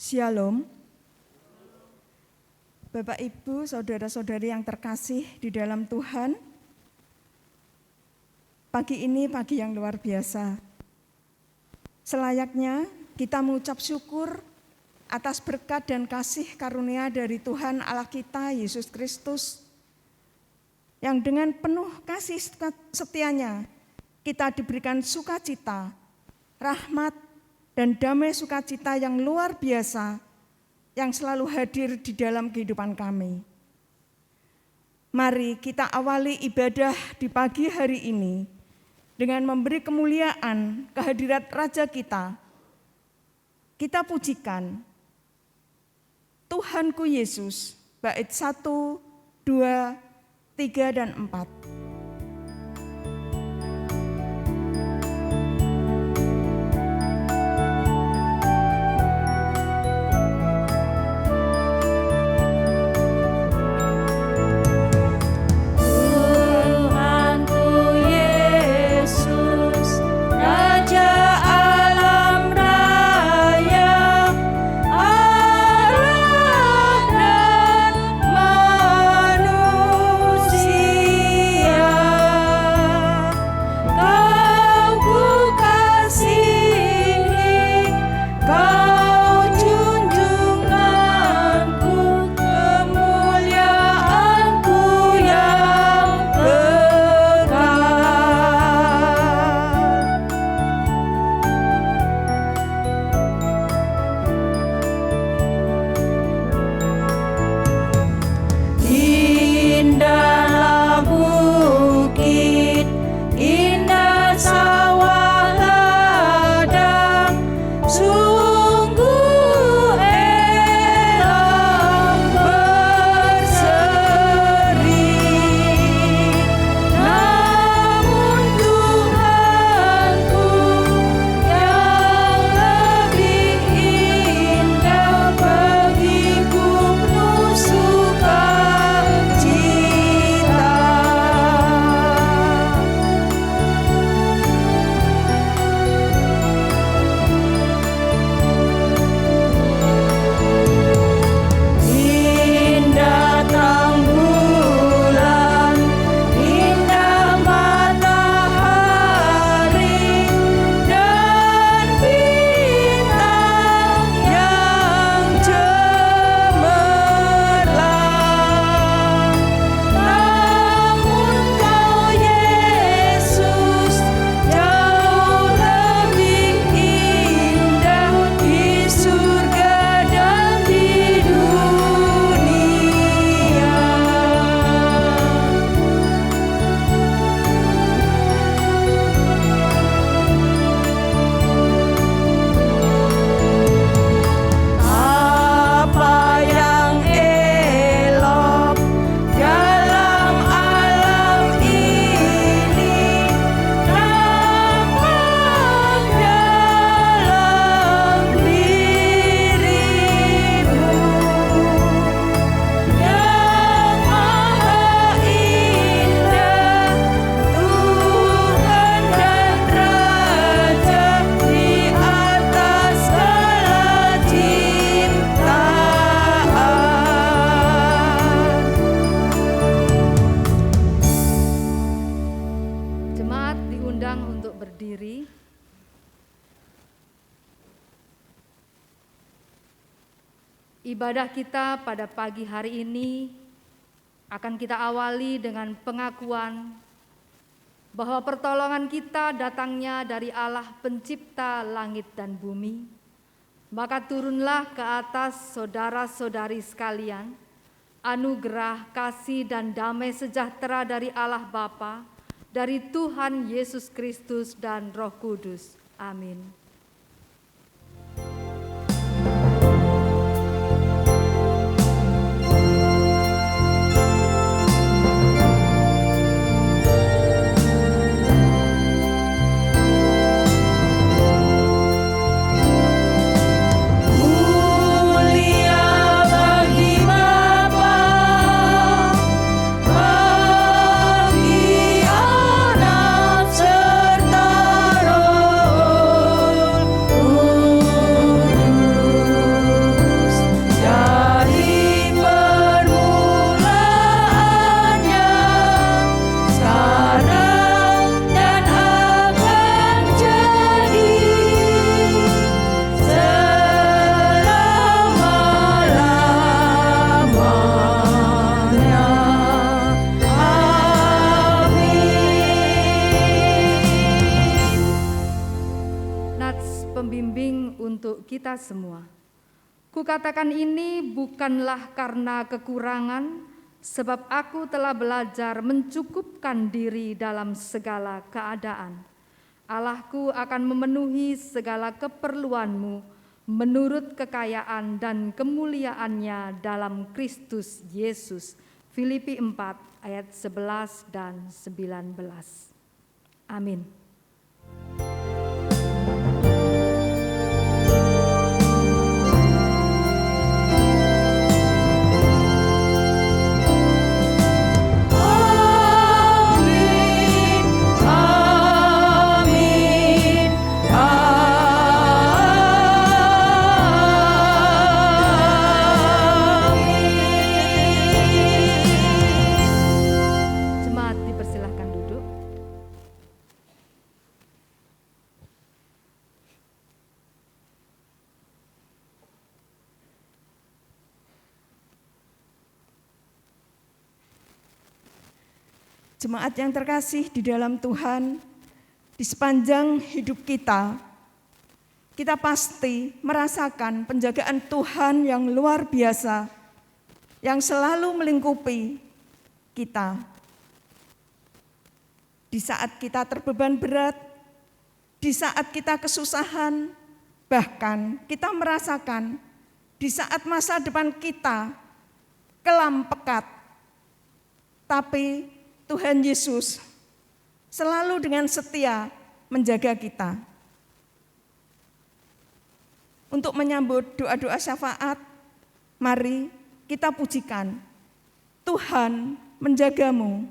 Shalom. Bapak, Ibu, saudara-saudari yang terkasih di dalam Tuhan. Pagi ini pagi yang luar biasa. Selayaknya kita mengucap syukur atas berkat dan kasih karunia dari Tuhan Allah kita, Yesus Kristus, yang dengan penuh kasih setianya kita diberikan sukacita, rahmat, dan damai sukacita yang luar biasa yang selalu hadir di dalam kehidupan kami. Mari kita awali ibadah di pagi hari ini dengan memberi kemuliaan kehadirat Raja kita. Kita pujikan Tuhanku Yesus, bait 1, 2, 3, dan 4. Ibadah kita pada pagi hari ini akan kita awali dengan pengakuan bahwa pertolongan kita datangnya dari Allah pencipta langit dan bumi. Maka turunlah ke atas saudara-saudari sekalian anugerah, kasih, dan damai sejahtera dari Allah Bapa, dari Tuhan Yesus Kristus dan Roh Kudus. Amin. Bagi anak serta roh kita semua. Kukatakan ini bukanlah karena kekurangan, sebab aku telah belajar mencukupkan diri dalam segala keadaan. Allahku akan memenuhi segala keperluanmu menurut kekayaan dan kemuliaannya dalam Kristus Yesus. Filipi 4 ayat 11 dan 19. Amin. Jemaat yang terkasih di dalam Tuhan, di sepanjang hidup kita pasti merasakan penjagaan Tuhan yang luar biasa, yang selalu melingkupi kita. Di saat kita terbeban berat, di saat kita kesusahan, bahkan kita merasakan di saat masa depan kita kelam pekat, tapi Tuhan Yesus selalu dengan setia menjaga kita. Untuk menyambut doa-doa syafaat, mari kita pujikan, Tuhan menjagamu.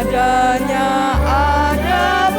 Padanya ada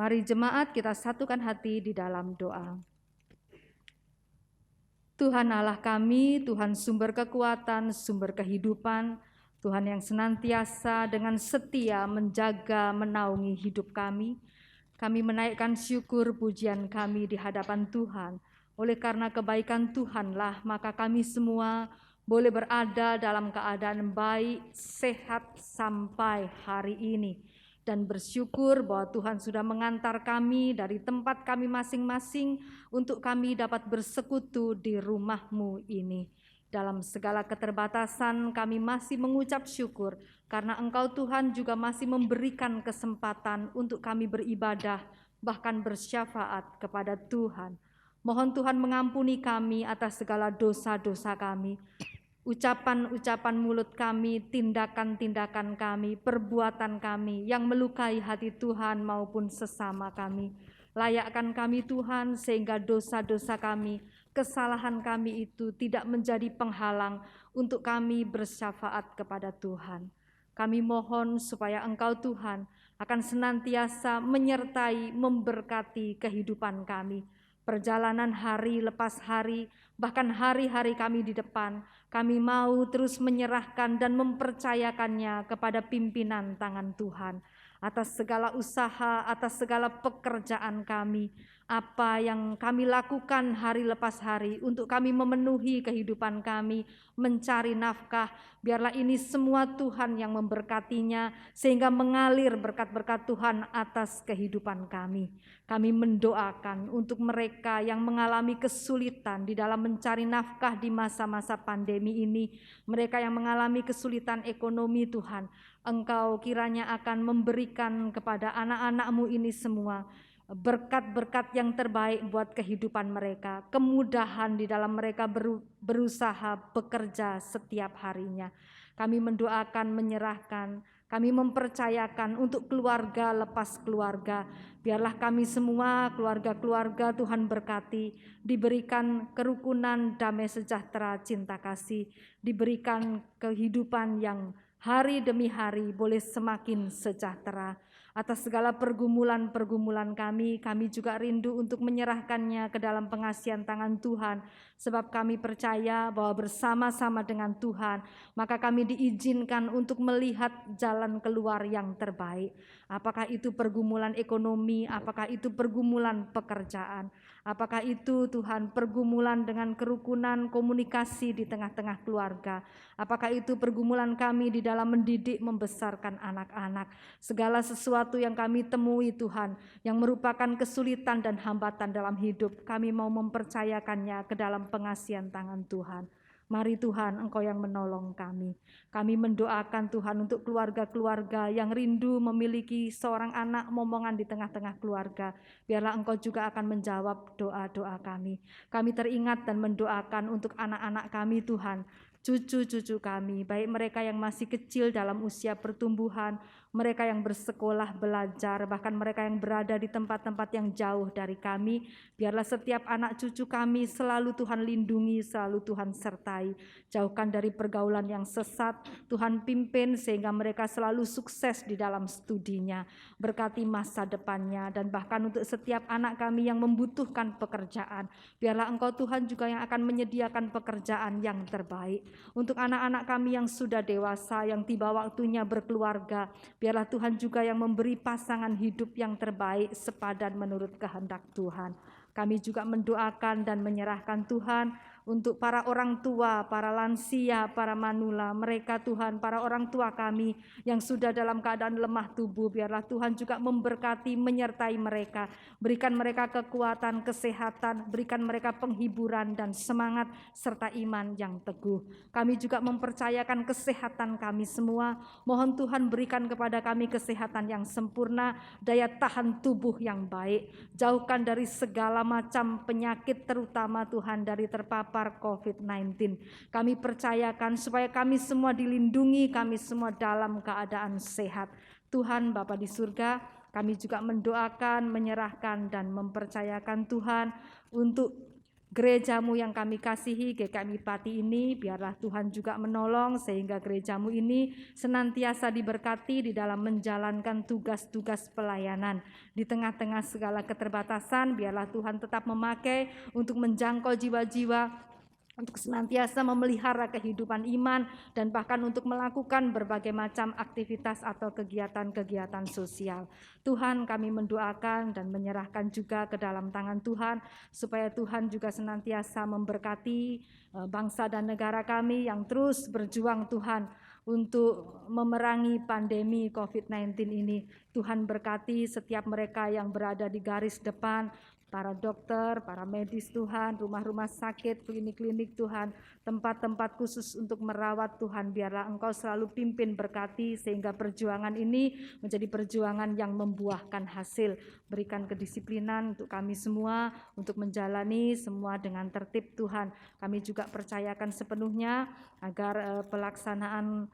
Mari jemaat kita satukan hati di dalam doa. Tuhan Allah kami, Tuhan sumber kekuatan, sumber kehidupan, Tuhan yang senantiasa dengan setia menjaga, menaungi hidup kami. Kami menaikkan syukur pujian kami di hadapan Tuhan. Oleh karena kebaikan Tuhanlah, maka kami semua boleh berada dalam keadaan baik, sehat sampai hari ini. Dan bersyukur bahwa Tuhan sudah mengantar kami dari tempat kami masing-masing untuk kami dapat bersekutu di rumah-Mu ini. Dalam segala keterbatasan kami masih mengucap syukur karena Engkau Tuhan juga masih memberikan kesempatan untuk kami beribadah, bahkan bersyafaat kepada Tuhan. Mohon Tuhan mengampuni kami atas segala dosa-dosa kami, ucapan-ucapan mulut kami, tindakan-tindakan kami, perbuatan kami yang melukai hati Tuhan maupun sesama kami. Layakkan kami Tuhan sehingga dosa-dosa kami, kesalahan kami itu tidak menjadi penghalang untuk kami bersyafaat kepada Tuhan. Kami mohon supaya Engkau Tuhan akan senantiasa menyertai, memberkati kehidupan kami. Perjalanan hari lepas hari, bahkan hari-hari kami di depan, kami mau terus menyerahkan dan mempercayakannya kepada pimpinan tangan Tuhan. Atas segala usaha, atas segala pekerjaan kami, apa yang kami lakukan hari lepas hari untuk kami memenuhi kehidupan kami, mencari nafkah, biarlah ini semua Tuhan yang memberkatinya, sehingga mengalir berkat-berkat Tuhan atas kehidupan kami. Kami mendoakan untuk mereka yang mengalami kesulitan di dalam mencari nafkah di masa-masa pandemi ini, mereka yang mengalami kesulitan ekonomi Tuhan, Engkau kiranya akan memberikan kepada anak-anak-Mu ini semua berkat-berkat yang terbaik buat kehidupan mereka, kemudahan di dalam mereka berusaha bekerja setiap harinya. Kami mendoakan, menyerahkan, kami mempercayakan untuk keluarga lepas keluarga. Biarlah kami semua keluarga-keluarga Tuhan berkati, diberikan kerukunan, damai sejahtera, cinta kasih, diberikan kehidupan yang hari demi hari boleh semakin sejahtera. Atas segala pergumulan-pergumulan kami juga rindu untuk menyerahkannya ke dalam pengasihan tangan Tuhan. Sebab kami percaya bahwa bersama-sama dengan Tuhan, maka kami diizinkan untuk melihat jalan keluar yang terbaik. Apakah itu pergumulan ekonomi, apakah itu pergumulan pekerjaan, apakah itu Tuhan pergumulan dengan kerukunan komunikasi di tengah-tengah keluarga, apakah itu pergumulan kami di dalam mendidik membesarkan anak-anak. Segala sesuatu yang kami temui Tuhan yang merupakan kesulitan dan hambatan dalam hidup, kami mau mempercayakannya ke dalam pengasihan tangan Tuhan. Mari Tuhan, Engkau yang menolong kami. Kami mendoakan Tuhan untuk keluarga-keluarga yang rindu memiliki seorang anak momongan di tengah-tengah keluarga. Biarlah Engkau juga akan menjawab doa-doa kami. Kami teringat dan mendoakan untuk anak-anak kami Tuhan, cucu-cucu kami, baik mereka yang masih kecil dalam usia pertumbuhan, mereka yang bersekolah, belajar, bahkan mereka yang berada di tempat-tempat yang jauh dari kami. Biarlah setiap anak cucu kami selalu Tuhan lindungi, selalu Tuhan sertai. Jauhkan dari pergaulan yang sesat, Tuhan pimpin sehingga mereka selalu sukses di dalam studinya. Berkati masa depannya, dan bahkan untuk setiap anak kami yang membutuhkan pekerjaan, biarlah Engkau Tuhan juga yang akan menyediakan pekerjaan yang terbaik. Untuk anak-anak kami yang sudah dewasa, yang tiba waktunya berkeluarga, biarlah Tuhan juga yang memberi pasangan hidup yang terbaik sepadan menurut kehendak Tuhan. Kami juga mendoakan dan menyerahkan Tuhan untuk para orang tua, para lansia, para manula, mereka Tuhan, para orang tua kami yang sudah dalam keadaan lemah tubuh, biarlah Tuhan juga memberkati, menyertai mereka, berikan mereka kekuatan, kesehatan, berikan mereka penghiburan dan semangat serta iman yang teguh. Kami juga mempercayakan kesehatan kami semua, mohon Tuhan berikan kepada kami kesehatan yang sempurna, daya tahan tubuh yang baik, jauhkan dari segala macam penyakit, terutama Tuhan dari terpapar COVID-19. Kami percayakan supaya kami semua dilindungi, kami semua dalam keadaan sehat. Tuhan Bapa di surga, kami juga mendoakan, menyerahkan dan mempercayakan Tuhan untuk Gerejamu yang kami kasihi, GKMI Pati ini, biarlah Tuhan juga menolong sehingga gerejamu ini senantiasa diberkati di dalam menjalankan tugas-tugas pelayanan. Di tengah-tengah segala keterbatasan, biarlah Tuhan tetap memakai untuk menjangkau jiwa-jiwa, untuk senantiasa memelihara kehidupan iman, dan bahkan untuk melakukan berbagai macam aktivitas atau kegiatan-kegiatan sosial. Tuhan, kami mendoakan dan menyerahkan juga ke dalam tangan Tuhan, supaya Tuhan juga senantiasa memberkati bangsa dan negara kami yang terus berjuang Tuhan untuk memerangi pandemi COVID-19 ini. Tuhan berkati setiap mereka yang berada di garis depan, para dokter, para medis Tuhan, rumah-rumah sakit, klinik-klinik Tuhan, tempat-tempat khusus untuk merawat Tuhan. Biarlah Engkau selalu pimpin, berkati, sehingga perjuangan ini menjadi perjuangan yang membuahkan hasil. Berikan kedisiplinan untuk kami semua, untuk menjalani semua dengan tertib Tuhan. Kami juga percayakan sepenuhnya agar pelaksanaan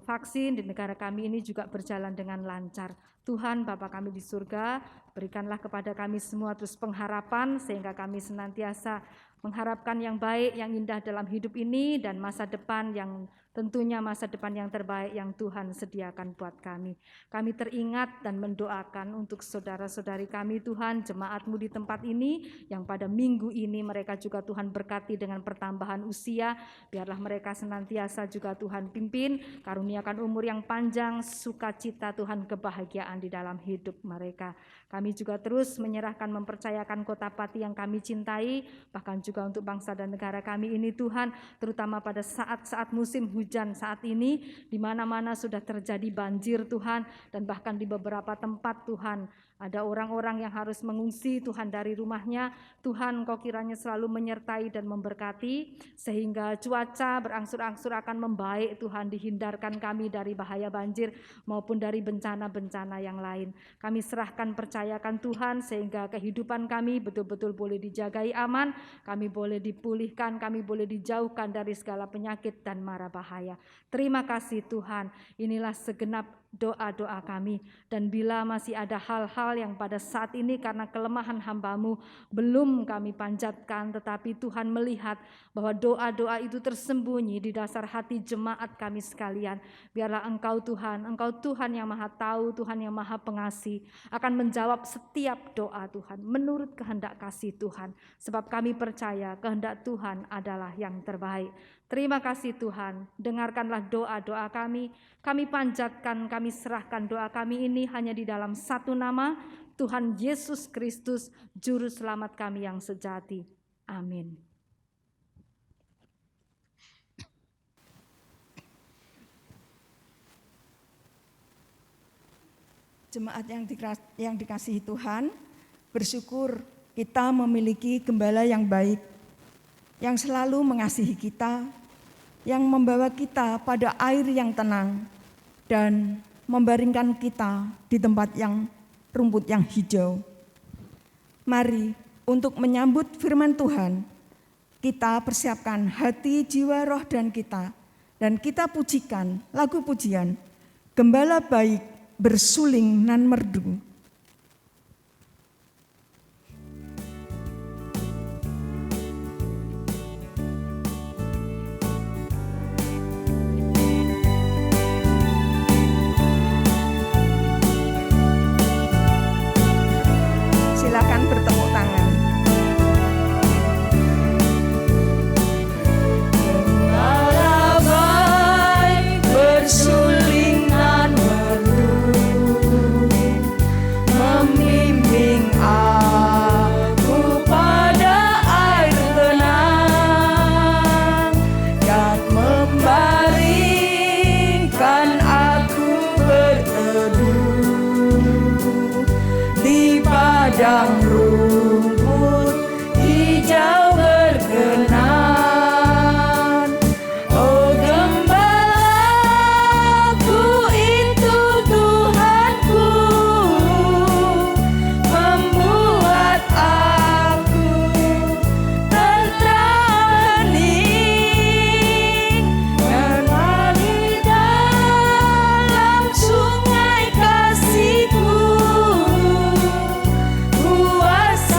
vaksin di negara kami ini juga berjalan dengan lancar. Tuhan Bapa kami di surga, berikanlah kepada kami semua terus pengharapan, sehingga kami senantiasa mengharapkan yang baik, yang indah dalam hidup ini, dan masa depan yang tentunya masa depan yang terbaik yang Tuhan sediakan buat kami. Kami teringat dan mendoakan untuk saudara-saudari kami Tuhan, jemaat-Mu di tempat ini, yang pada minggu ini mereka juga Tuhan berkati dengan pertambahan usia. Biarlah mereka senantiasa juga Tuhan pimpin, karuniakan umur yang panjang, sukacita Tuhan, kebahagiaan di dalam hidup mereka. Kami juga terus menyerahkan, mempercayakan Kota Pati yang kami cintai, bahkan juga untuk bangsa dan negara kami ini Tuhan, terutama pada saat-saat musim hujan saat ini, di mana-mana sudah terjadi banjir Tuhan, dan bahkan di beberapa tempat Tuhan ada orang-orang yang harus mengungsi Tuhan dari rumahnya. Tuhan, Engkau kiranya selalu menyertai dan memberkati, sehingga cuaca berangsur-angsur akan membaik Tuhan, dihindarkan kami dari bahaya banjir maupun dari bencana-bencana yang lain. Kami serahkan, percayakan Tuhan, sehingga kehidupan kami betul-betul boleh dijagai aman, kami boleh dipulihkan, kami boleh dijauhkan dari segala penyakit dan mara bahaya. Terima kasih Tuhan, inilah segenap doa-doa kami, dan bila masih ada hal-hal yang pada saat ini karena kelemahan hamba-Mu belum kami panjatkan, tetapi Tuhan melihat bahwa doa-doa itu tersembunyi di dasar hati jemaat kami sekalian, biarlah Engkau Tuhan, Engkau Tuhan yang Maha Tahu, Tuhan yang Maha Pengasih, akan menjawab setiap doa Tuhan menurut kehendak kasih Tuhan, sebab kami percaya kehendak Tuhan adalah yang terbaik. Terima kasih Tuhan, dengarkanlah doa-doa kami panjatkan, kami serahkan doa kami ini hanya di dalam satu nama, Tuhan Yesus Kristus, Juru Selamat kami yang sejati. Amin. Jemaat yang dikasihi Tuhan, bersyukur kita memiliki gembala yang baik, yang selalu mengasihi kita, yang membawa kita pada air yang tenang dan membaringkan kita di tempat yang rumput yang hijau. Mari untuk menyambut firman Tuhan, kita persiapkan hati, jiwa, roh dan kita pujikan lagu pujian, Gembala Baik Bersuling Nan Merdu. Silakan bertepuk tangan. Gembala baik bersuling nan merdu, membimbing aku pada air tenang, dan membaringkan aku berteduh di padang rumput hijau berkenan. Oh gembalaku itu Tuhanku, membuat aku tentram hening, mengalir dalam sungai kasih-Ku. Kuasa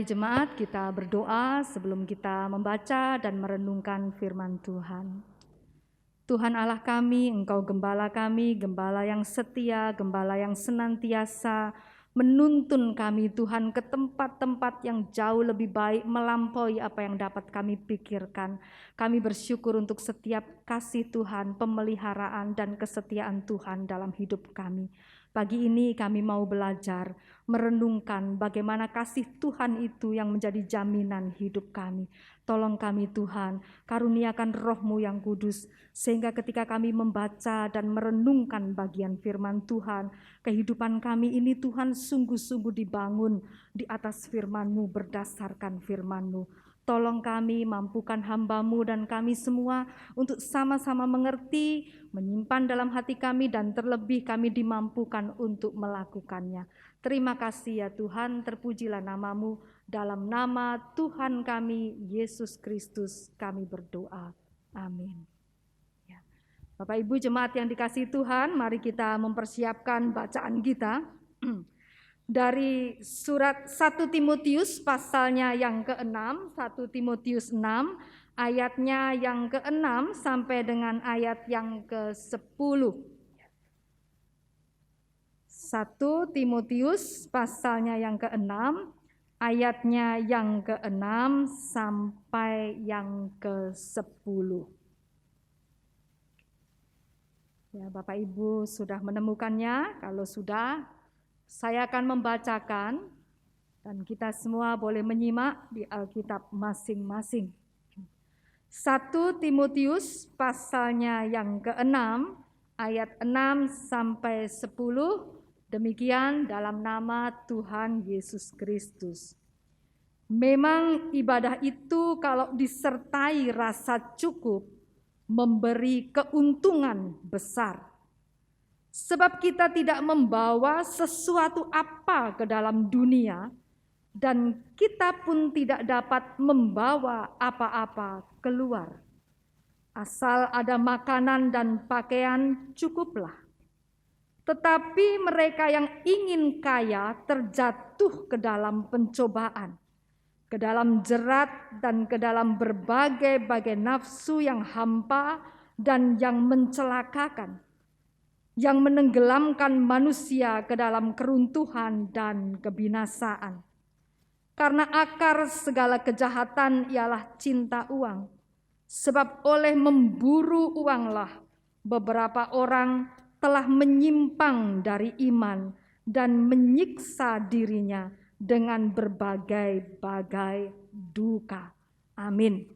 jemaat, kita berdoa sebelum kita membaca dan merenungkan firman Tuhan. Tuhan Allah kami, Engkau gembala kami, gembala yang setia, gembala yang senantiasa menuntun kami Tuhan ke tempat-tempat yang jauh lebih baik, melampaui apa yang dapat kami pikirkan. Kami bersyukur untuk setiap kasih Tuhan, pemeliharaan dan kesetiaan Tuhan dalam hidup kami. Pagi ini kami mau belajar, merenungkan bagaimana kasih Tuhan itu yang menjadi jaminan hidup kami. Tolong kami Tuhan, karuniakan Roh-Mu yang kudus, sehingga ketika kami membaca dan merenungkan bagian firman Tuhan, kehidupan kami ini Tuhan sungguh-sungguh dibangun di atas firman-Mu, berdasarkan firman-Mu. Tolong kami, mampukan hamba-Mu dan kami semua untuk sama-sama mengerti, menyimpan dalam hati kami, dan terlebih kami dimampukan untuk melakukannya. Terima kasih ya Tuhan, terpujilah nama-Mu. Dalam nama Tuhan kami, Yesus Kristus, kami berdoa. Amin. Ya. Bapak Ibu jemaat yang dikasihi Tuhan, mari kita mempersiapkan bacaan kita. Dari surat 1 Timotius pasalnya yang ke-6, 1 Timotius 6, ayatnya yang ke-6 sampai dengan ayat yang ke-10. 1 Timotius pasalnya yang ke-6, ayatnya yang ke-6 sampai yang ke-10. Ya, Bapak Ibu sudah menemukannya? Kalau sudah, saya akan membacakan dan kita semua boleh menyimak di Alkitab masing-masing. 1 Timotius pasalnya yang ke-6, ayat 6 sampai 10, demikian dalam nama Tuhan Yesus Kristus. Memang ibadah itu kalau disertai rasa cukup, memberi keuntungan besar. Sebab kita tidak membawa sesuatu apa ke dalam dunia, dan kita pun tidak dapat membawa apa-apa keluar. Asal ada makanan dan pakaian cukuplah. Tetapi mereka yang ingin kaya terjatuh ke dalam pencobaan, ke dalam jerat dan ke dalam berbagai-bagai nafsu yang hampa dan yang mencelakakan, yang menenggelamkan manusia ke dalam keruntuhan dan kebinasaan. Karena akar segala kejahatan ialah cinta uang. Sebab oleh memburu uanglah beberapa orang telah menyimpang dari iman dan menyiksa dirinya dengan berbagai-bagai duka. Amin.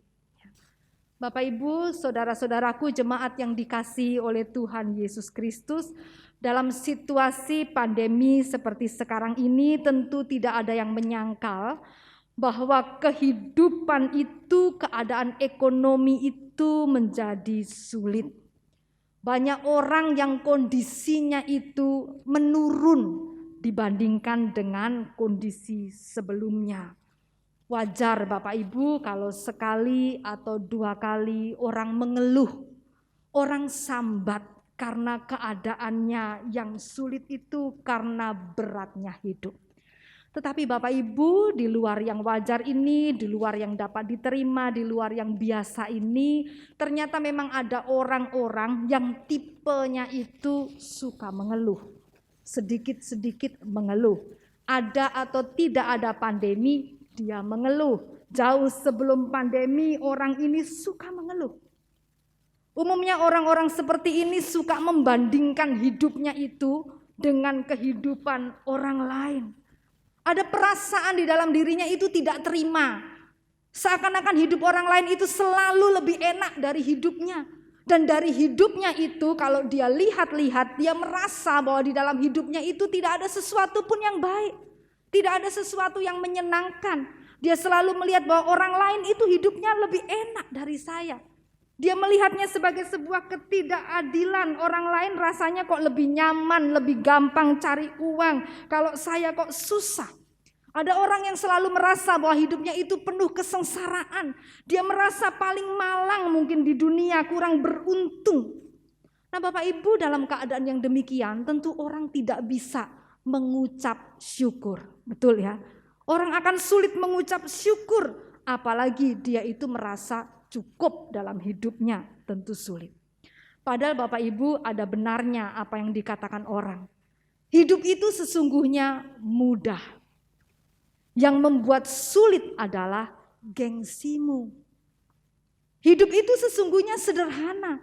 Bapak Ibu, saudara-saudaraku jemaat yang dikasihi oleh Tuhan Yesus Kristus, dalam situasi pandemi seperti sekarang ini tentu tidak ada yang menyangkal bahwa kehidupan itu, keadaan ekonomi itu menjadi sulit. Banyak orang yang kondisinya itu menurun dibandingkan dengan kondisi sebelumnya. Wajar Bapak Ibu kalau sekali atau dua kali orang mengeluh, orang sambat karena keadaannya yang sulit itu karena beratnya hidup. Tetapi Bapak Ibu, di luar yang wajar ini, di luar yang dapat diterima, di luar yang biasa ini, ternyata memang ada orang-orang yang tipenya itu suka mengeluh. Sedikit-sedikit mengeluh. Ada atau tidak ada pandemi, dia mengeluh. Jauh sebelum pandemi orang ini suka mengeluh. Umumnya orang-orang seperti ini suka membandingkan hidupnya itu dengan kehidupan orang lain. Ada perasaan di dalam dirinya itu tidak terima. Seakan-akan hidup orang lain itu selalu lebih enak dari hidupnya. Dan dari hidupnya itu kalau dia lihat-lihat, dia merasa bahwa di dalam hidupnya itu tidak ada sesuatu pun yang baik. Tidak ada sesuatu yang menyenangkan. Dia selalu melihat bahwa orang lain itu hidupnya lebih enak dari saya. Dia melihatnya sebagai sebuah ketidakadilan. Orang lain rasanya kok lebih nyaman, lebih gampang cari uang. Kalau saya kok susah. Ada orang yang selalu merasa bahwa hidupnya itu penuh kesengsaraan. Dia merasa paling malang mungkin di dunia, kurang beruntung. Nah Bapak Ibu, dalam keadaan yang demikian tentu orang tidak bisa mengucap syukur. Betul ya? Orang akan sulit mengucap syukur, apalagi dia itu merasa cukup dalam hidupnya, tentu sulit. Padahal Bapak Ibu, ada benarnya apa yang dikatakan orang. Hidup itu sesungguhnya mudah. Yang membuat sulit adalah gengsimu. Hidup itu sesungguhnya sederhana.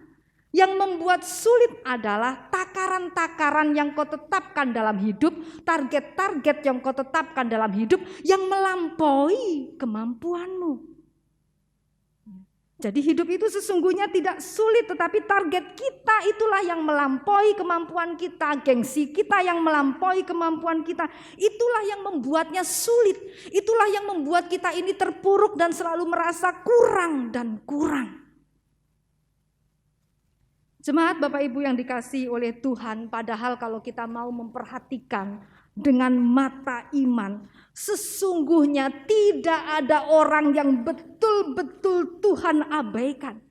Yang membuat sulit adalah takaran-takaran yang kau tetapkan dalam hidup, target-target yang kau tetapkan dalam hidup yang melampaui kemampuanmu. Jadi hidup itu sesungguhnya tidak sulit, tetapi target kita itulah yang melampaui kemampuan kita, gengsi kita yang melampaui kemampuan kita. Itulah yang membuatnya sulit, itulah yang membuat kita ini terpuruk dan selalu merasa kurang dan kurang. Jemaat Bapak Ibu yang dikasihi oleh Tuhan, padahal kalau kita mau memperhatikan dengan mata iman, sesungguhnya tidak ada orang yang betul-betul Tuhan abaikan.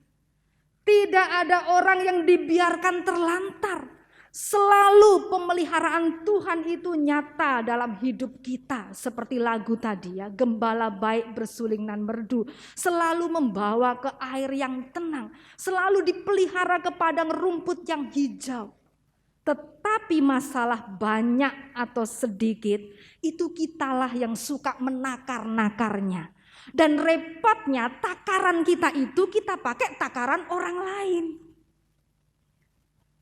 Tidak ada orang yang dibiarkan terlantar. Selalu pemeliharaan Tuhan itu nyata dalam hidup kita. Seperti lagu tadi ya, gembala baik bersuling nan merdu. Selalu membawa ke air yang tenang. Selalu dipelihara ke padang rumput yang hijau. Tetapi masalah banyak atau sedikit, itu kitalah yang suka menakar-nakarnya. Dan repotnya takaran kita itu kita pakai takaran orang lain.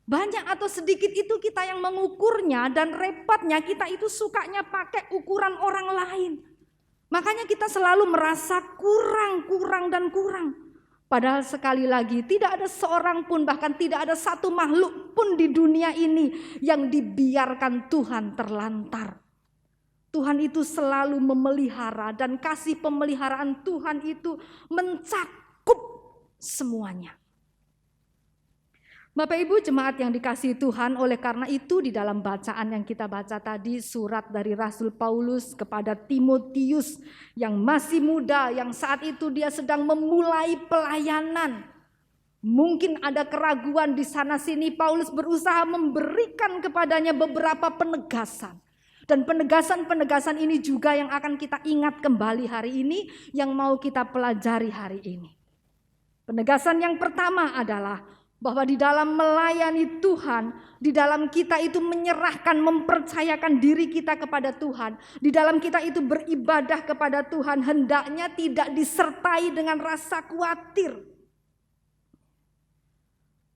Banyak atau sedikit itu kita yang mengukurnya, dan repotnya kita itu sukanya pakai ukuran orang lain. Makanya kita selalu merasa kurang. Padahal sekali lagi tidak ada seorang pun, bahkan tidak ada satu makhluk pun di dunia ini yang dibiarkan Tuhan terlantar. Tuhan itu selalu memelihara, dan kasih pemeliharaan Tuhan itu mencakup semuanya. Bapak Ibu jemaat yang dikasihi Tuhan, oleh karena itu di dalam bacaan yang kita baca tadi, surat dari Rasul Paulus kepada Timotius yang masih muda, yang saat itu dia sedang memulai pelayanan. Mungkin ada keraguan di sana sini, Paulus berusaha memberikan kepadanya beberapa penegasan. Dan penegasan-penegasan ini juga yang akan kita ingat kembali hari ini, yang mau kita pelajari hari ini. Penegasan yang pertama adalah bahwa di dalam melayani Tuhan, di dalam kita itu menyerahkan, mempercayakan diri kita kepada Tuhan, di dalam kita itu beribadah kepada Tuhan, hendaknya tidak disertai dengan rasa khawatir.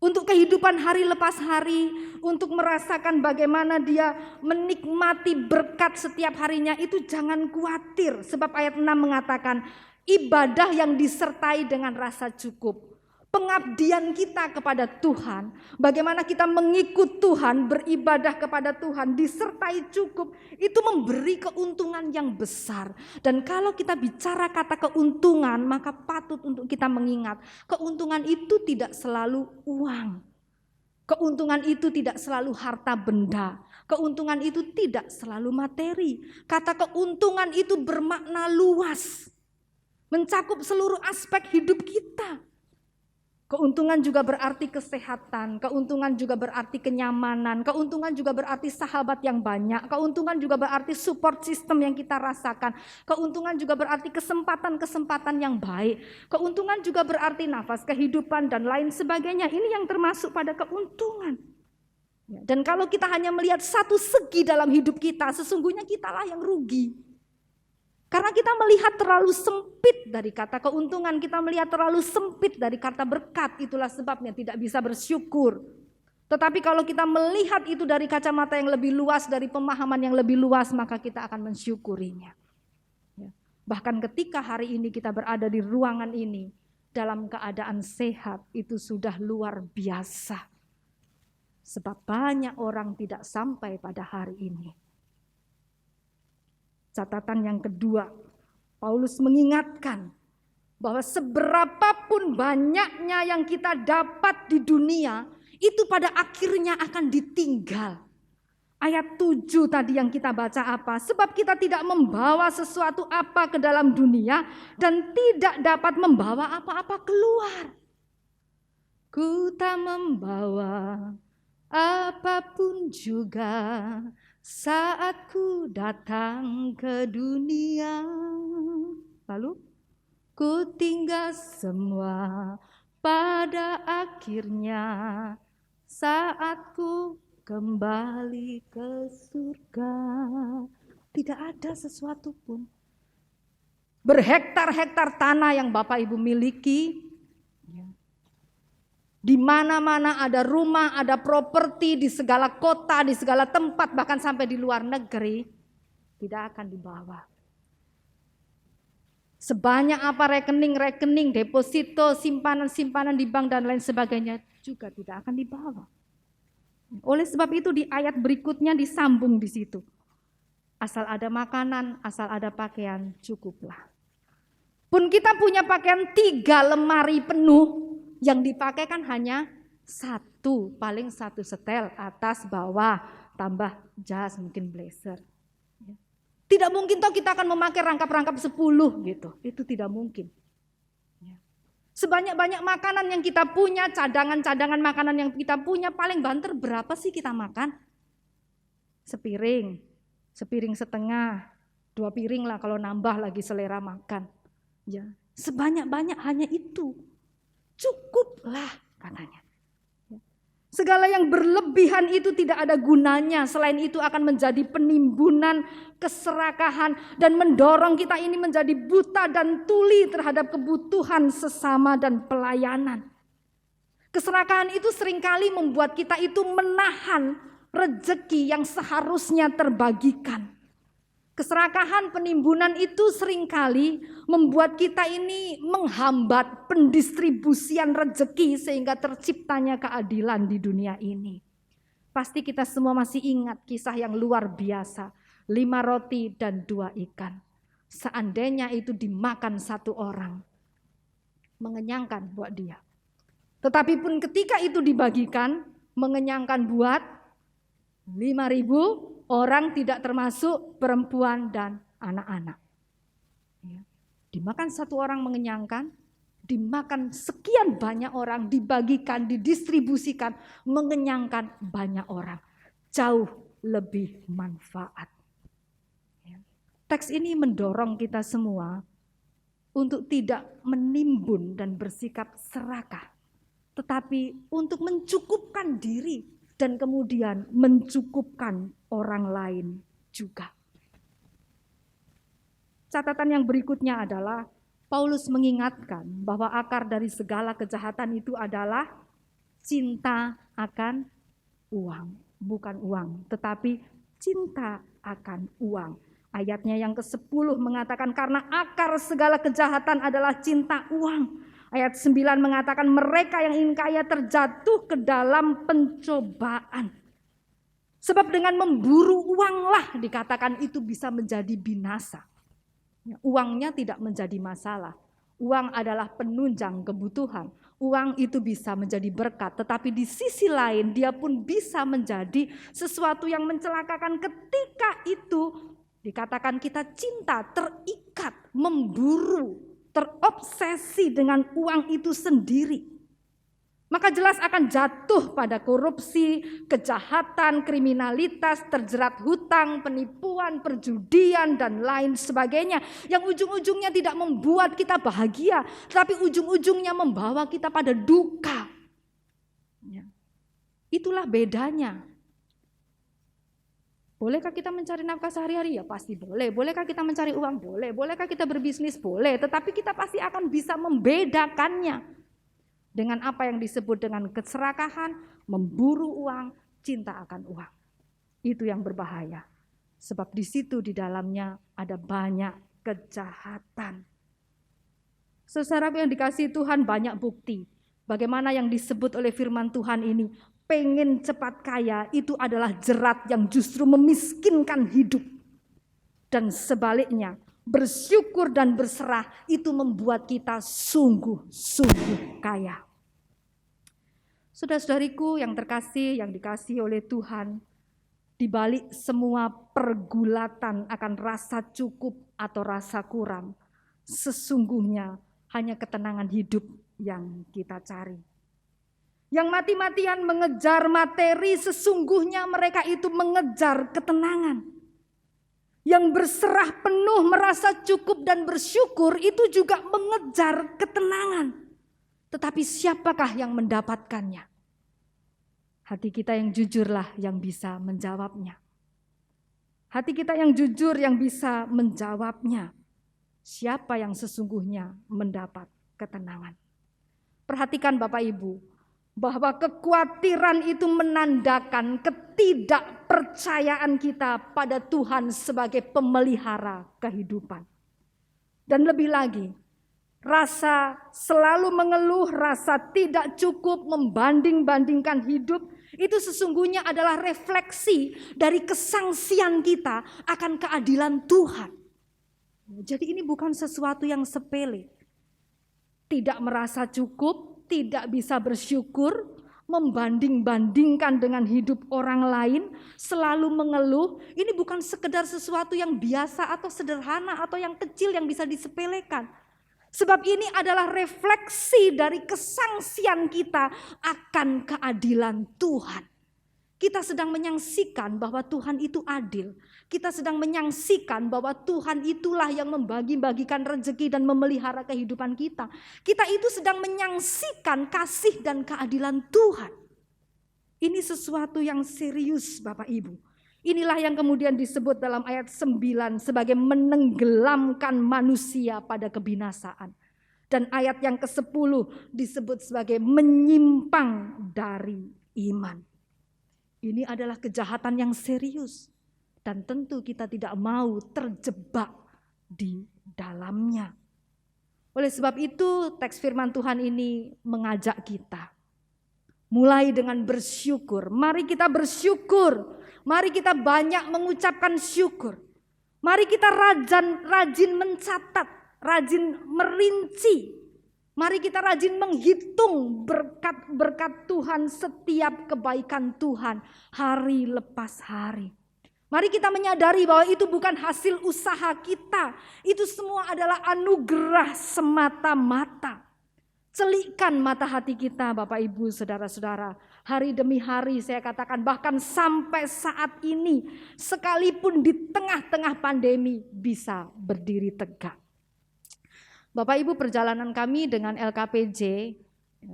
Untuk kehidupan hari lepas hari, untuk merasakan bagaimana dia menikmati berkat setiap harinya, itu jangan khawatir. Sebab ayat 6 mengatakan, ibadah yang disertai dengan rasa cukup. Pengabdian kita kepada Tuhan, bagaimana kita mengikut Tuhan, beribadah kepada Tuhan, disertai cukup, itu memberi keuntungan yang besar. Dan kalau kita bicara kata keuntungan, maka patut untuk kita mengingat, keuntungan itu tidak selalu uang. Keuntungan itu tidak selalu harta benda. Keuntungan itu tidak selalu materi. Kata keuntungan itu bermakna luas, mencakup seluruh aspek hidup kita. Keuntungan juga berarti kesehatan, keuntungan juga berarti kenyamanan, keuntungan juga berarti sahabat yang banyak, keuntungan juga berarti support system yang kita rasakan, keuntungan juga berarti kesempatan-kesempatan yang baik, keuntungan juga berarti nafas kehidupan dan lain sebagainya. Ini yang termasuk pada keuntungan. Dan kalau kita hanya melihat satu segi dalam hidup kita, sesungguhnya kitalah yang rugi. Karena kita melihat terlalu sempit dari kata keuntungan, kita melihat terlalu sempit dari kata berkat, itulah sebabnya tidak bisa bersyukur. Tetapi kalau kita melihat itu dari kacamata yang lebih luas, dari pemahaman yang lebih luas, maka kita akan mensyukurinya. Bahkan ketika hari ini kita berada di ruangan ini, dalam keadaan sehat, itu sudah luar biasa. Sebab banyak orang tidak sampai pada hari ini. Catatan yang kedua, Paulus mengingatkan bahwa seberapapun banyaknya yang kita dapat di dunia, itu pada akhirnya akan ditinggal. Ayat 7 tadi yang kita baca apa? Sebab kita tidak membawa sesuatu apa ke dalam dunia dan tidak dapat membawa apa-apa keluar. Ku tak membawa apapun juga saat ku datang ke dunia. Lalu ku tinggal semua pada akhirnya saat ku kembali ke surga. Tidak ada sesuatu pun. Berhektar-hektar tanah yang Bapak Ibu miliki, di mana-mana ada rumah, ada properti di segala kota, di segala tempat, bahkan sampai di luar negeri, tidak akan dibawa. Sebanyak apa rekening-rekening, deposito, simpanan-simpanan di bank dan lain sebagainya juga tidak akan dibawa. Oleh sebab itu di ayat berikutnya disambung di situ. Asal ada makanan, asal ada pakaian, cukuplah. Pun kita punya pakaian 3 lemari penuh, yang dipakai kan hanya 1, paling 1 setel, atas, bawah, tambah jas, mungkin blazer. Tidak mungkin toh kita akan memakai rangkap-rangkap 10 gitu, itu tidak mungkin. Sebanyak-banyak makanan yang kita punya, cadangan-cadangan makanan yang kita punya, paling banter berapa sih kita makan? Sepiring setengah, 2 piring lah kalau nambah lagi selera makan. Ya, sebanyak-banyak hanya itu. Cukuplah katanya. Segala yang berlebihan itu tidak ada gunanya. Selain itu akan menjadi penimbunan, keserakahan, dan mendorong kita ini menjadi buta dan tuli terhadap kebutuhan sesama dan pelayanan. Keserakahan itu seringkali membuat kita itu menahan rezeki yang seharusnya terbagikan. Keserakahan, penimbunan itu seringkali membuat kita ini menghambat pendistribusian rezeki sehingga terciptanya keadilan di dunia ini. Pasti kita semua masih ingat kisah yang luar biasa, 5 roti dan 2 ikan. Seandainya itu dimakan 1 orang, mengenyangkan buat dia. Tetapi pun ketika itu dibagikan, mengenyangkan buat 5.000 orang, tidak termasuk perempuan dan anak-anak. Dimakan 1 orang mengenyangkan, dimakan sekian banyak orang, dibagikan, didistribusikan, mengenyangkan banyak orang. Jauh lebih manfaat. Teks ini mendorong kita semua untuk tidak menimbun dan bersikap serakah, tetapi untuk mencukupkan diri dan kemudian mencukupkan orang lain juga. Catatan yang berikutnya adalah Paulus mengingatkan bahwa akar dari segala kejahatan itu adalah cinta akan uang. Bukan uang, tetapi cinta akan uang. Ayatnya yang ke-10 mengatakan karena akar segala kejahatan adalah cinta uang. Ayat 9 mengatakan mereka yang ingin kaya terjatuh ke dalam pencobaan. Sebab dengan memburu uanglah dikatakan itu bisa menjadi binasa. Uangnya tidak menjadi masalah. Uang adalah penunjang kebutuhan. Uang itu bisa menjadi berkat. Tetapi di sisi lain dia pun bisa menjadi sesuatu yang mencelakakan ketika itu dikatakan kita cinta, terikat, memburu, terobsesi dengan uang itu sendiri. Maka jelas akan jatuh pada korupsi, kejahatan, kriminalitas, terjerat hutang, penipuan, perjudian, dan lain sebagainya. Yang ujung-ujungnya tidak membuat kita bahagia, tapi ujung-ujungnya membawa kita pada duka. Itulah bedanya. Bolehkah kita mencari nafkah sehari-hari? Ya pasti boleh. Bolehkah kita mencari uang? Boleh. Bolehkah kita berbisnis? Boleh. Tetapi kita pasti akan bisa membedakannya dengan apa yang disebut dengan keserakahan, memburu uang, cinta akan uang. Itu yang berbahaya. Sebab di situ di dalamnya ada banyak kejahatan. Saudara yang dikasihi Tuhan, banyak bukti bagaimana yang disebut oleh firman Tuhan ini. Pengen cepat kaya itu adalah jerat yang justru memiskinkan hidup. Dan sebaliknya, bersyukur dan berserah itu membuat kita sungguh-sungguh kaya. Saudara-saudariku yang terkasih, yang dikasihi oleh Tuhan, di balik semua pergulatan akan rasa cukup atau rasa kurang, sesungguhnya hanya ketenangan hidup yang kita cari. yang mati-matian mengejar materi, sesungguhnya mereka itu mengejar ketenangan. Yang berserah penuh, merasa cukup dan bersyukur itu juga mengejar ketenangan. Tetapi siapakah yang mendapatkannya? Hati kita yang jujurlah yang bisa menjawabnya. Hati kita yang jujur yang bisa menjawabnya. Siapa yang sesungguhnya mendapat ketenangan? Perhatikan Bapak Ibu, bahwa kekhawatiran itu menandakan ketidakpercayaan kita pada Tuhan sebagai pemelihara kehidupan. Dan lebih lagi, rasa selalu mengeluh, rasa tidak cukup, membanding-bandingkan hidup, itu sesungguhnya adalah refleksi dari kesangsian kita akan keadilan Tuhan. Jadi ini bukan sesuatu yang sepele. Tidak merasa cukup, tidak bisa bersyukur, membanding-bandingkan dengan hidup orang lain, selalu mengeluh. Ini bukan sekedar sesuatu yang biasa atau sederhana atau yang kecil yang bisa disepelekan. Sebab ini adalah refleksi dari kesangsian kita akan keadilan Tuhan. Kita sedang menyaksikan bahwa Tuhan itu adil. Kita sedang menyaksikan bahwa Tuhan itulah yang membagi-bagikan rezeki dan memelihara kehidupan kita. Kita itu sedang menyaksikan kasih dan keadilan Tuhan. Ini sesuatu yang serius Bapak Ibu. Inilah yang kemudian disebut dalam ayat 9 sebagai menenggelamkan manusia pada kebinasaan. Dan ayat yang ke-10 disebut sebagai menyimpang dari iman. Ini adalah kejahatan yang serius. Dan tentu kita tidak mau terjebak di dalamnya. Oleh sebab itu teks firman Tuhan ini mengajak kita. Mulai dengan bersyukur. Mari kita bersyukur. Mari kita banyak mengucapkan syukur. Mari kita rajin mencatat, rajin merinci. Mari kita rajin menghitung berkat-berkat Tuhan, setiap kebaikan Tuhan hari lepas hari. Mari kita menyadari bahwa itu bukan hasil usaha kita. Itu semua adalah anugerah semata-mata. Celikkan mata hati kita Bapak Ibu Saudara-saudara. Hari demi hari saya katakan bahkan sampai saat ini. Sekalipun di tengah-tengah pandemi bisa berdiri tegak. Bapak Ibu, perjalanan kami dengan LKPJ,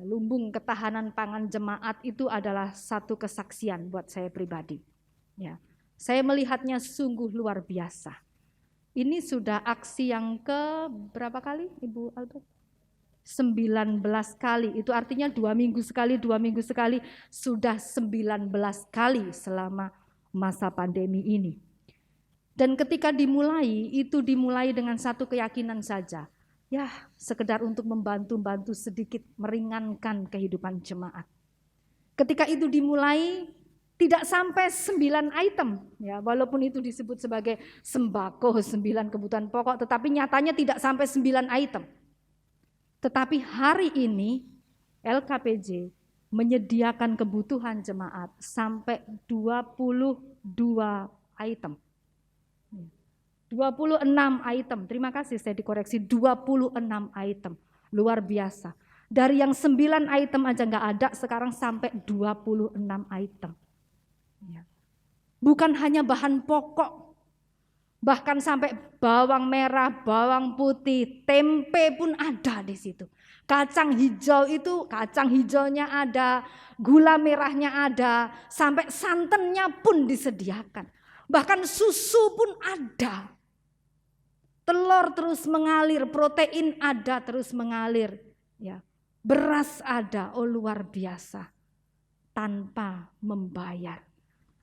Lumbung Ketahanan Pangan Jemaat itu adalah satu kesaksian buat saya pribadi. Ya, saya melihatnya sungguh luar biasa. Ini sudah aksi yang ke berapa kali Ibu Albert? 19 kali, itu artinya 2 minggu sekali, sudah 19 kali selama masa pandemi ini. Dan ketika dimulai, itu dimulai dengan satu keyakinan saja. Ya, sekedar untuk membantu sedikit meringankan kehidupan jemaat. Ketika itu dimulai, tidak sampai 9 item, ya, walaupun itu disebut sebagai sembako, 9 kebutuhan pokok, tetapi nyatanya tidak sampai 9 item. Tetapi hari ini LKPJ menyediakan kebutuhan jemaat sampai 22 item. 26 item, terima kasih saya dikoreksi, 26 item, luar biasa. Dari yang 9 item aja nggak ada, sekarang sampai 26 item. Bukan hanya bahan pokok, bahkan sampai bawang merah, bawang putih, tempe pun ada di situ. Kacang hijau itu, kacang hijaunya ada, gula merahnya ada, sampai santannya pun disediakan. Bahkan susu pun ada. Telur terus mengalir, protein ada terus mengalir. Ya, beras ada, oh luar biasa. Tanpa membayar.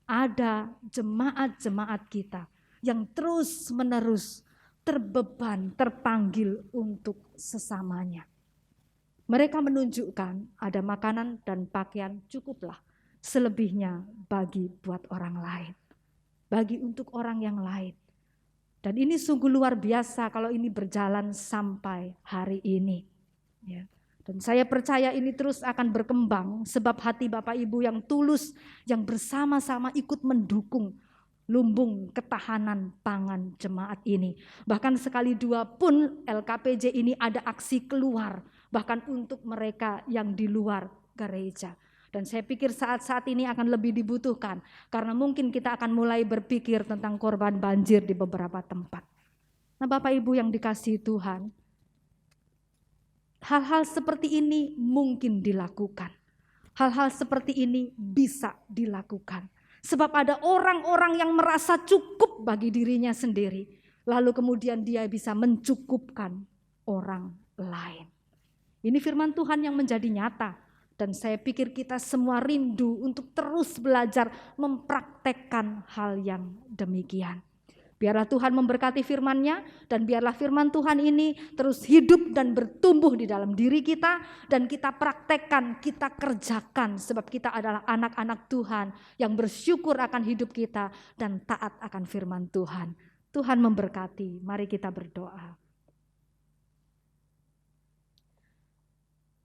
Ada jemaat-jemaat kita yang terus menerus terbeban, terpanggil untuk sesamanya. Mereka menunjukkan ada makanan dan pakaian cukuplah, selebihnya bagi buat orang lain, bagi untuk orang yang lain. Dan ini sungguh luar biasa kalau ini berjalan sampai hari ini. Ya. Dan saya percaya ini terus akan berkembang sebab hati Bapak Ibu yang tulus, yang bersama-sama ikut mendukung lumbung ketahanan pangan jemaat ini. Bahkan sekali dua pun LKPJ ini ada aksi keluar, bahkan untuk mereka yang di luar gereja. Dan saya pikir saat-saat ini akan lebih dibutuhkan, karena mungkin kita akan mulai berpikir tentang korban banjir di beberapa tempat. Nah Bapak Ibu yang dikasihi Tuhan, hal-hal seperti ini mungkin dilakukan. Hal-hal seperti ini bisa dilakukan. Sebab ada orang-orang yang merasa cukup bagi dirinya sendiri, lalu kemudian dia bisa mencukupkan orang lain. Ini firman Tuhan yang menjadi nyata. Dan saya pikir kita semua rindu untuk terus belajar mempraktekkan hal yang demikian. Biarlah Tuhan memberkati firman-Nya, dan biarlah firman Tuhan ini terus hidup dan bertumbuh di dalam diri kita, dan kita praktekkan, kita kerjakan, sebab kita adalah anak-anak Tuhan yang bersyukur akan hidup kita dan taat akan firman Tuhan. Tuhan memberkati, mari kita berdoa.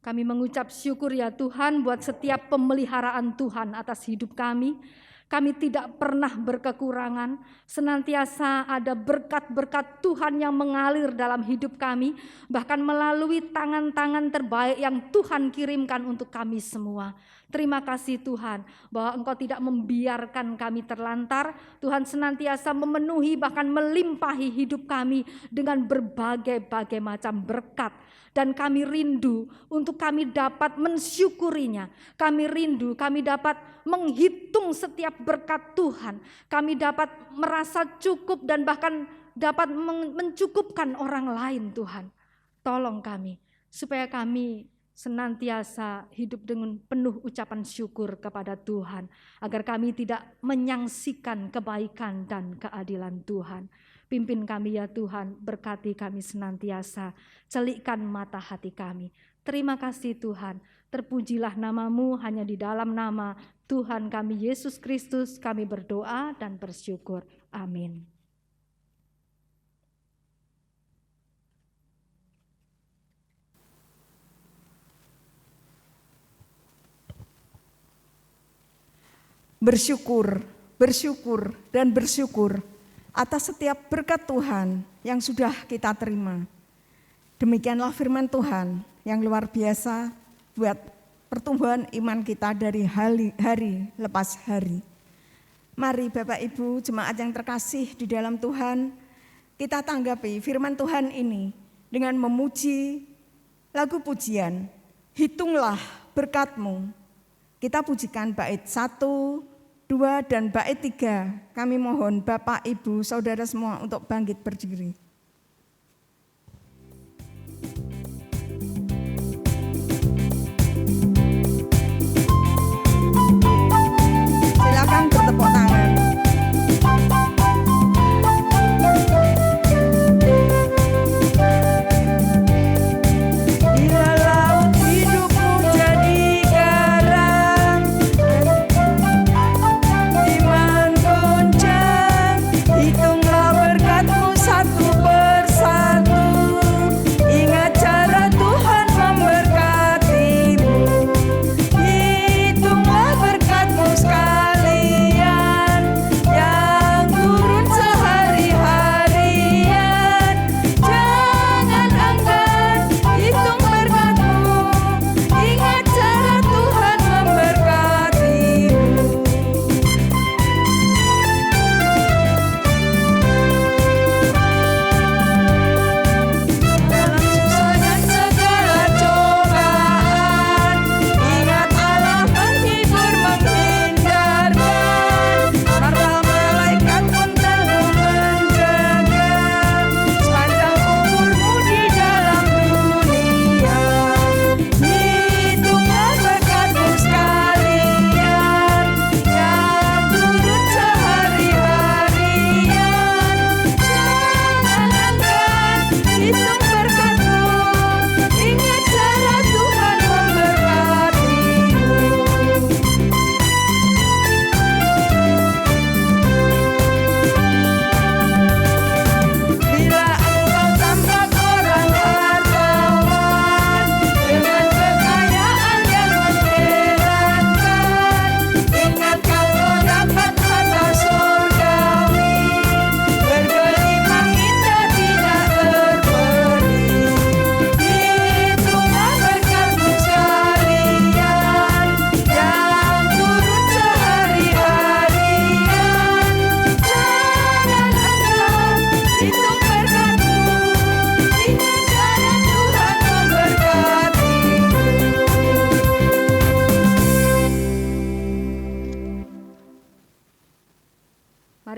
Kami mengucap syukur ya Tuhan buat setiap pemeliharaan Tuhan atas hidup kami. Kami tidak pernah berkekurangan, senantiasa ada berkat-berkat Tuhan yang mengalir dalam hidup kami, bahkan melalui tangan-tangan terbaik yang Tuhan kirimkan untuk kami semua. Terima kasih Tuhan bahwa Engkau tidak membiarkan kami terlantar. Tuhan senantiasa memenuhi bahkan melimpahi hidup kami dengan berbagai-bagai macam berkat. Dan kami rindu untuk kami dapat mensyukurinya. Kami rindu kami dapat menghitung setiap berkat Tuhan. Kami dapat merasa cukup dan bahkan dapat mencukupkan orang lain Tuhan. Tolong kami supaya kami senantiasa hidup dengan penuh ucapan syukur kepada Tuhan. Agar kami tidak menyaksikan kebaikan dan keadilan Tuhan. Pimpin kami ya Tuhan, berkati kami senantiasa, celikkan mata hati kami. Terima kasih Tuhan, terpujilah nama-Mu, hanya di dalam nama Tuhan kami Yesus Kristus kami berdoa dan bersyukur. Amin. Bersyukur, bersyukur, dan bersyukur atas setiap berkat Tuhan yang sudah kita terima. Demikianlah firman Tuhan yang luar biasa buat pertumbuhan iman kita dari hari lepas hari. Mari Bapak Ibu jemaat yang terkasih di dalam Tuhan, kita tanggapi firman Tuhan ini dengan memuji lagu pujian, Hitunglah Berkat-Mu. Kita pujikan bait 1, 2 dan bait 3, kami mohon Bapak, Ibu, Saudara semua untuk bangkit berdiri. Silakan bertepuk tangan. Bila laut hidupmu jadi garam, iman goncang, hitunglah berkat-Mu satu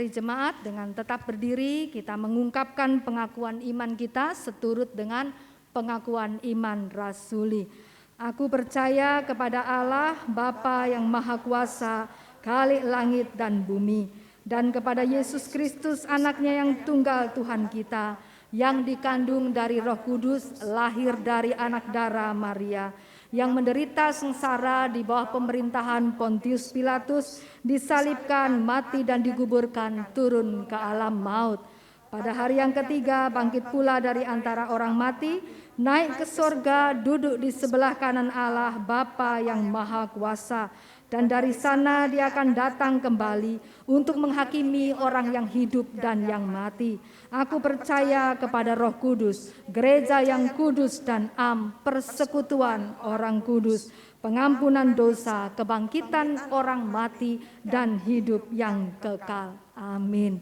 Mari jemaat dengan tetap berdiri kita mengungkapkan pengakuan iman kita seturut dengan pengakuan iman rasuli. Aku percaya kepada Allah Bapa yang Maha Kuasa, Khalik langit dan bumi, dan kepada Yesus Kristus anaknya yang tunggal Tuhan kita, yang dikandung dari Roh Kudus, lahir dari anak darah Maria, yang menderita sengsara di bawah pemerintahan Pontius Pilatus, disalibkan, mati dan dikuburkan, turun ke alam maut. Pada hari yang ketiga bangkit pula dari antara orang mati, naik ke sorga, duduk di sebelah kanan Allah Bapa yang Maha Kuasa. Dan dari sana dia akan datang kembali untuk menghakimi orang yang hidup dan yang mati. Aku percaya kepada Roh Kudus, gereja yang kudus dan persekutuan orang kudus, pengampunan dosa, kebangkitan orang mati, dan hidup yang kekal. Amin.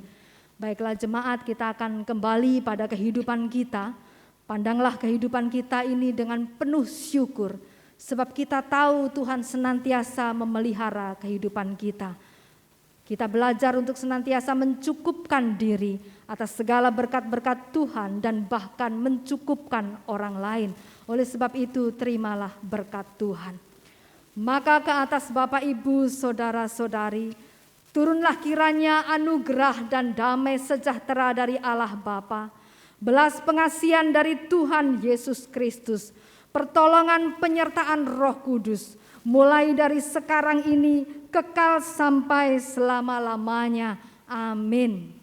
Baiklah jemaat, kita akan kembali pada kehidupan kita. Pandanglah kehidupan kita ini dengan penuh syukur, sebab kita tahu Tuhan senantiasa memelihara kehidupan kita. Kita belajar untuk senantiasa mencukupkan diri atas segala berkat-berkat Tuhan dan bahkan mencukupkan orang lain. Oleh sebab itu terimalah berkat Tuhan. Maka ke atas Bapak Ibu saudara-saudari, turunlah kiranya anugerah dan damai sejahtera dari Allah Bapa, belas pengasihan dari Tuhan Yesus Kristus, pertolongan penyertaan Roh Kudus, mulai dari sekarang ini kekal sampai selama-lamanya. Amin.